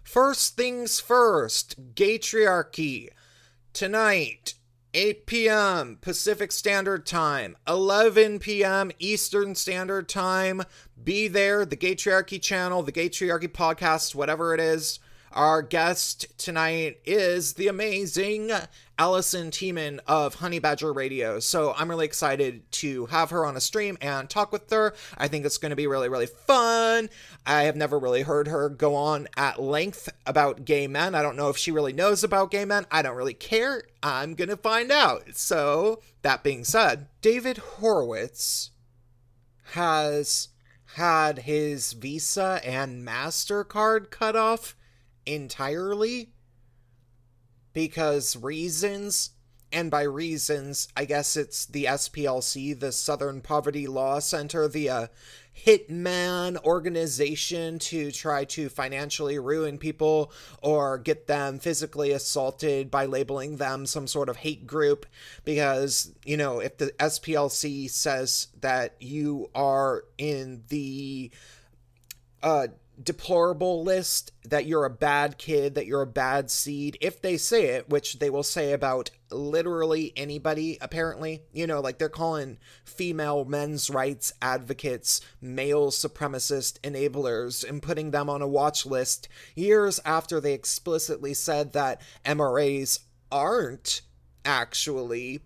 First things first, Gaytriarchy. Tonight, 8 p.m. Pacific Standard Time, 11 p.m. Eastern Standard Time. Be there, the Gaytriarchy channel, the Gaytriarchy Podcast, whatever it is. Our guest tonight is the amazing Alison Tieman of Honey Badger Radio. So I'm really excited to have her on a stream and talk with her. I think it's going to be really, really fun. I have never really heard her go on at length about gay men. I don't know if she really knows about gay men. I don't really care. I'm going to find out. So that being said, David Horowitz has had his Visa and MasterCard cut off entirely because reasons, and by reasons I guess it's the SPLC, the Southern Poverty Law Center, the hitman organization to try to financially ruin people or get them physically assaulted by labeling them some sort of hate group. Because, you know, if the SPLC says that you are in the deplorable list, that you're a bad kid, that you're a bad seed, if they say it, which they will say about literally anybody, apparently, you know, like they're calling female men's rights advocates male supremacist enablers and putting them on a watch list years after they explicitly said that MRAs aren't actually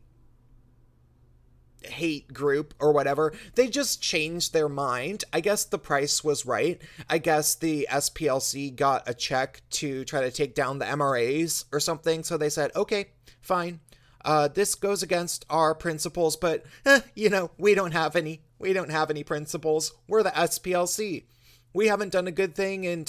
hate group or whatever. They just changed their mind. I guess the price was right. I guess the SPLC got a check to try to take down the MRAs or something, so they said, okay, fine, this goes against our principles, but you know, we don't have any principles. We're the SPLC. We haven't done a good thing in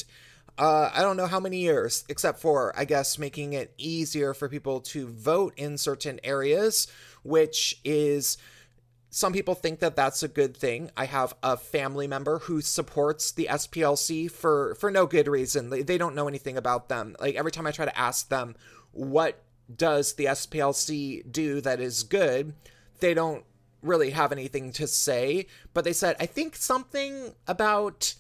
I don't know how many years, except for, I guess, making it easier for people to vote in certain areas, which is, some people think that that's a good thing. I have a family member who supports the SPLC for no good reason. They don't know anything about them. Like, every time I try to ask them, what does the SPLC do that is good, they don't really have anything to say. But they said, I think something about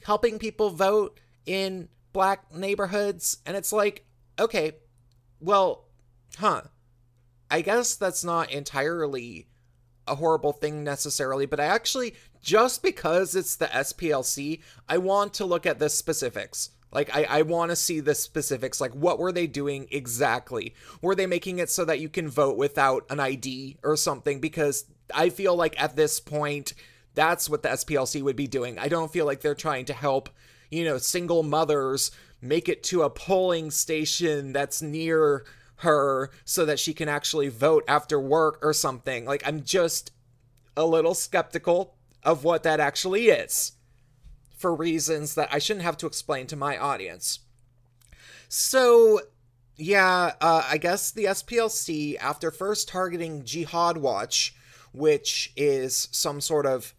helping people vote in black neighborhoods. And it's like, okay, well, I guess that's not entirely a horrible thing necessarily, but I actually, just because it's the SPLC, I want to look at the specifics. Like, I want to see the specifics. Like, what were they doing exactly? Were they making it so that you can vote without an ID or something? Because I feel like at this point, that's what the SPLC would be doing. I don't feel like they're trying to help, you know, single mothers make it to a polling station that's near her so that she can actually vote after work or something. Like, I'm just a little skeptical of what that actually is, for reasons that I shouldn't have to explain to my audience. So, yeah, I guess the SPLC, after first targeting Jihad Watch, which is some sort of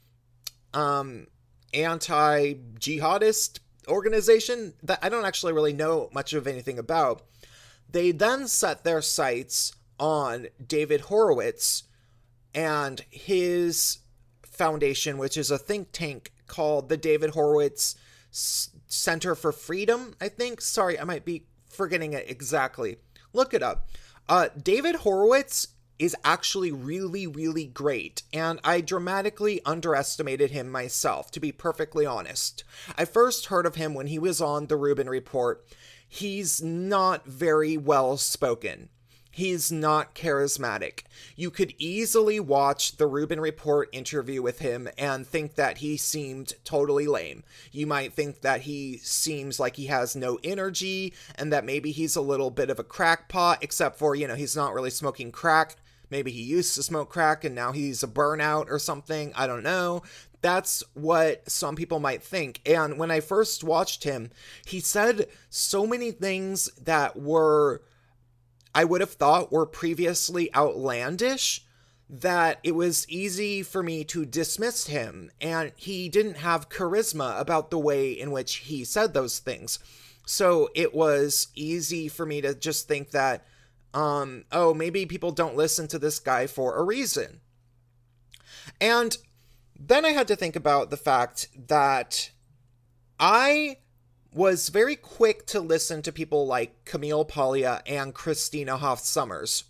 anti-jihadist organization that I don't actually really know much of anything about, they then set their sights on David Horowitz and his foundation, which is a think tank called the David Horowitz Center for Freedom, I think. Sorry, I might be forgetting it exactly. Look it up. David Horowitz is actually really, really great, and I dramatically underestimated him myself, to be perfectly honest. I first heard of him when he was on the Rubin Report. He's not very well spoken. He's not charismatic. You could easily watch the Rubin Report interview with him and think that he seemed totally lame. You might think that he seems like he has no energy and that maybe he's a little bit of a crackpot, except for, you know, he's not really smoking crack. Maybe he used to smoke crack and now he's a burnout or something. I don't know. That's what some people might think. And when I first watched him, he said so many things that were, I would have thought were previously outlandish, that it was easy for me to dismiss him. And he didn't have charisma about the way in which he said those things. So it was easy for me to just think that, oh, maybe people don't listen to this guy for a reason. And then I had to think about the fact that I was very quick to listen to people like Camille Paglia and Christina Hoff Sommers.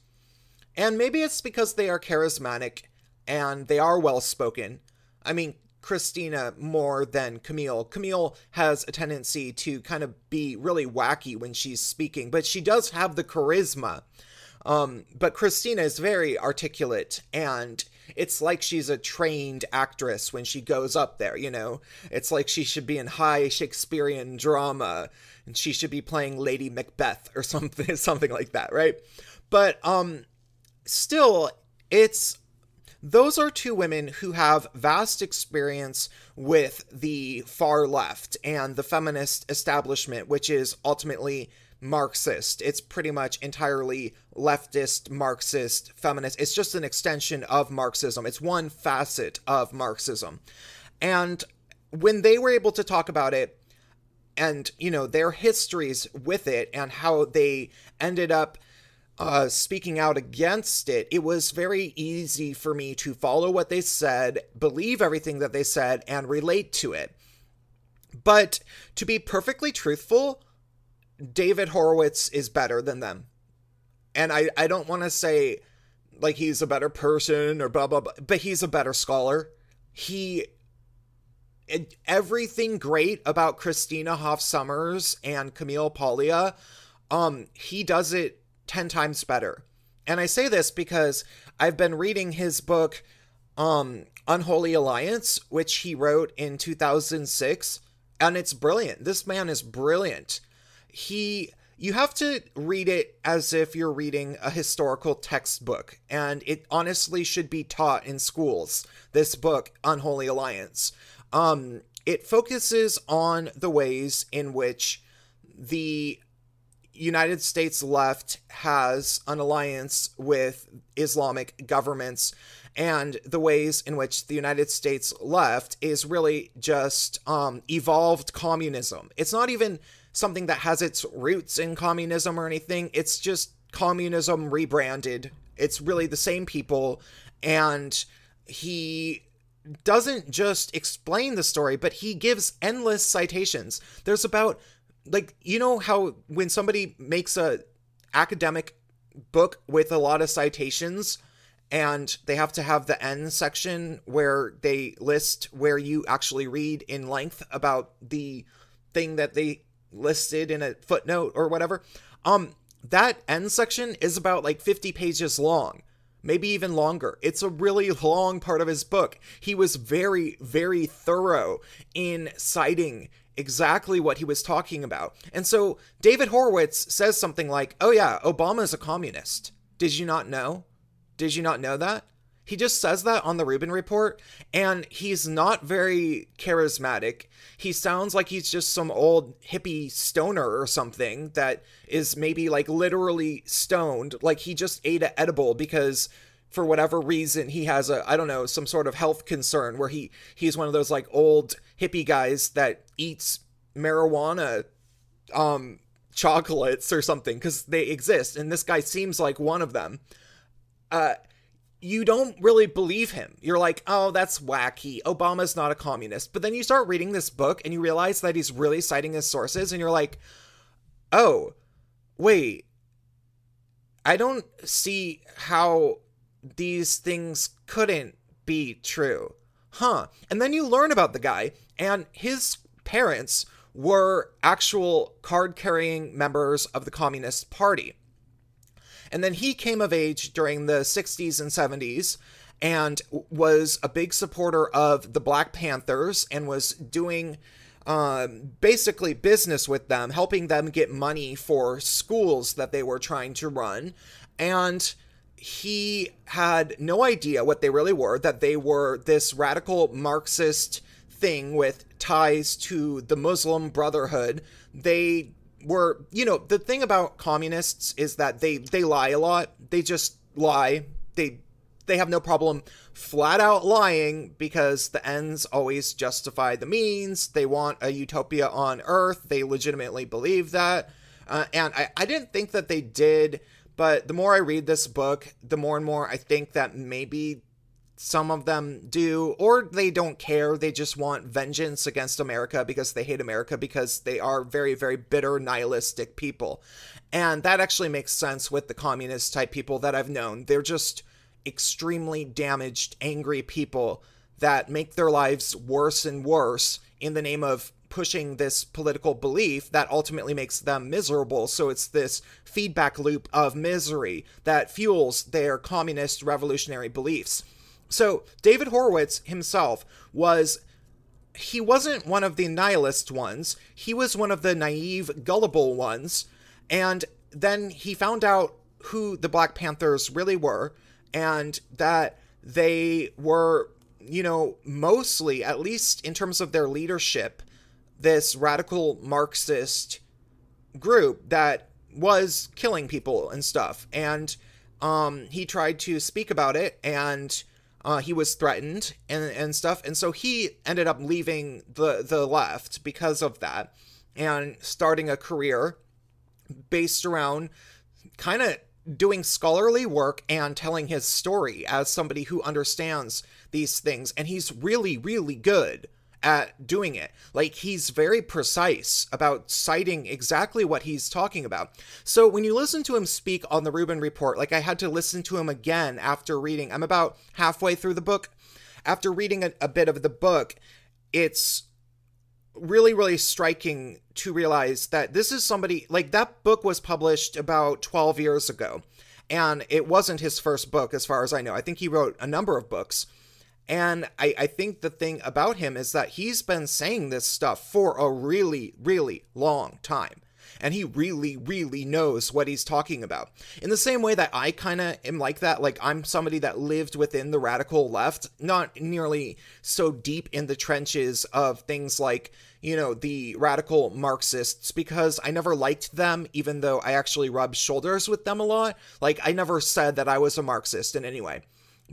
And maybe it's because they are charismatic and they are well-spoken. I mean, Christina more than Camille. Camille has a tendency to kind of be really wacky when she's speaking, but she does have the charisma. But Christina is very articulate, and it's like she's a trained actress when she goes up there, you know? It's like she should be in high Shakespearean drama, and she should be playing Lady Macbeth or something like that, right? But still, those are two women who have vast experience with the far left and the feminist establishment, which is ultimately Marxist. It's pretty much entirely leftist, Marxist, feminist. It's just an extension of Marxism. It's one facet of Marxism. And when they were able to talk about it and, you know, their histories with it and how they ended up speaking out against it, it was very easy for me to follow what they said, believe everything that they said, and relate to it. But to be perfectly truthful, David Horowitz is better than them. And I don't want to say like he's a better person or blah, blah, blah, but he's a better scholar. Everything great about Christina Hoff Sommers and Camille Paglia, he does it 10 times better. And I say this because I've been reading his book, Unholy Alliance, which he wrote in 2006, and it's brilliant. This man is brilliant. You have to read it as if you're reading a historical textbook, and it honestly should be taught in schools, this book, Unholy Alliance. It focuses on the ways in which the United States left has an alliance with Islamic governments, and the ways in which the United States left is really just evolved communism. It's not even something that has its roots in communism or anything. It's just communism rebranded. It's really the same people, and he doesn't just explain the story, but he gives endless citations. There's about, like, you know how when somebody makes a academic book with a lot of citations and they have to have the end section where they list where you actually read in length about the thing that they listed in a footnote or whatever, that end section is about like 50 pages long, maybe even longer. It's a really long part of his book. He was very, very thorough in citing exactly what he was talking about. And so David Horowitz says something like, oh yeah, Obama is a communist. Did you not know? Did you not know that? He just says that on the Rubin Report, and he's not very charismatic. He sounds like he's just some old hippie stoner or something that is maybe like literally stoned, like he just ate an edible because for whatever reason he has some sort of health concern where he's one of those like old hippie guys that eats marijuana chocolates or something because they exist, and this guy seems like one of them. You don't really believe him. You're like, oh, that's wacky. Obama's not a communist. But then you start reading this book and you realize that he's really citing his sources, and you're like, oh, wait, I don't see how these things couldn't be true. Huh. And then you learn about the guy, and his parents were actual card-carrying members of the Communist Party. And then he came of age during the 60s and 70s and was a big supporter of the Black Panthers and was doing basically business with them, helping them get money for schools that they were trying to run. And he had no idea what they really were, that they were this radical Marxist thing with ties to the Muslim Brotherhood. They were, the thing about communists is that they lie a lot. They just lie. They have no problem flat out lying because the ends always justify the means. They want a utopia on Earth. They legitimately believe that. And I didn't think that they did, but the more I read this book, the more and more I think that maybe Some of them do, or they don't care. They just want vengeance against America because they hate America, because they are very, very bitter, nihilistic people. And that actually makes sense with the communist type people that I've known. They're just extremely damaged, angry people that make their lives worse and worse in the name of pushing this political belief that ultimately makes them miserable. So it's this feedback loop of misery that fuels their communist revolutionary beliefs. So David Horowitz himself he wasn't one of the nihilist ones. He was one of the naive, gullible ones. And then he found out who the Black Panthers really were, and that they were, mostly, at least in terms of their leadership, this radical Marxist group that was killing people and stuff. And he tried to speak about it, and he was threatened and stuff. And so he ended up leaving the left because of that, and starting a career based around kind of doing scholarly work and telling his story as somebody who understands these things. And he's really, really good at doing it. Like, he's very precise about citing exactly what he's talking about. So when you listen to him speak on the Rubin Report, like, I had to listen to him again after reading. I'm about halfway through the book. After reading a bit of the book, it's really, really striking to realize that this is somebody, like, that book was published about 12 years ago, and it wasn't his first book as far as I know. I think he wrote a number of books. And I think the thing about him is that he's been saying this stuff for a really, really long time. And he really, really knows what he's talking about. In the same way that I kind of am like that, like, I'm somebody that lived within the radical left, not nearly so deep in the trenches of things like, the radical Marxists, because I never liked them, even though I actually rubbed shoulders with them a lot. Like, I never said that I was a Marxist in any way.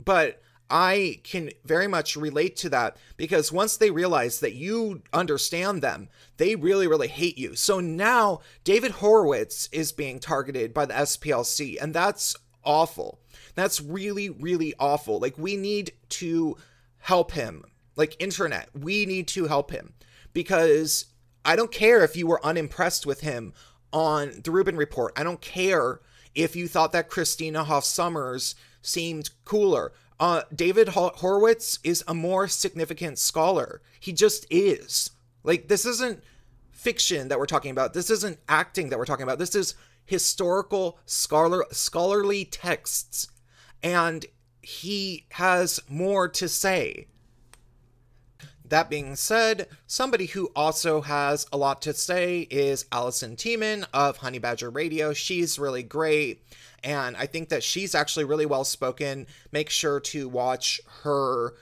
But I can very much relate to that, because once they realize that you understand them, they really, really hate you. So now David Horowitz is being targeted by the SPLC, and that's awful. That's really, really awful. Like, we need to help him. Like, internet, we need to help him, because I don't care if you were unimpressed with him on the Rubin Report. I don't care if you thought that Christina Hoff Sommers seemed cooler. David Horowitz is a more significant scholar. He just is. Like, this isn't fiction that we're talking about. This isn't acting that we're talking about. This is historical scholarly texts. And he has more to say. That being said, somebody who also has a lot to say is Alison Tieman of Honey Badger Radio. She's really great, and I think that she's actually really well spoken. Make sure to watch her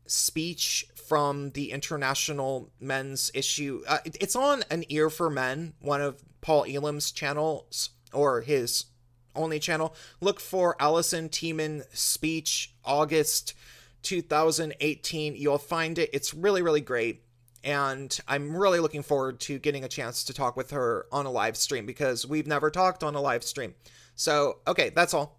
speech from the International Men's Issue. It's on An Ear for Men, one of Paul Elam's channels, or his only channel. Look for Alison Tieman speech, August 2018. You'll find it. It's really, really great. And I'm really looking forward to getting a chance to talk with her on a live stream, because we've never talked on a live stream. So, okay, that's all.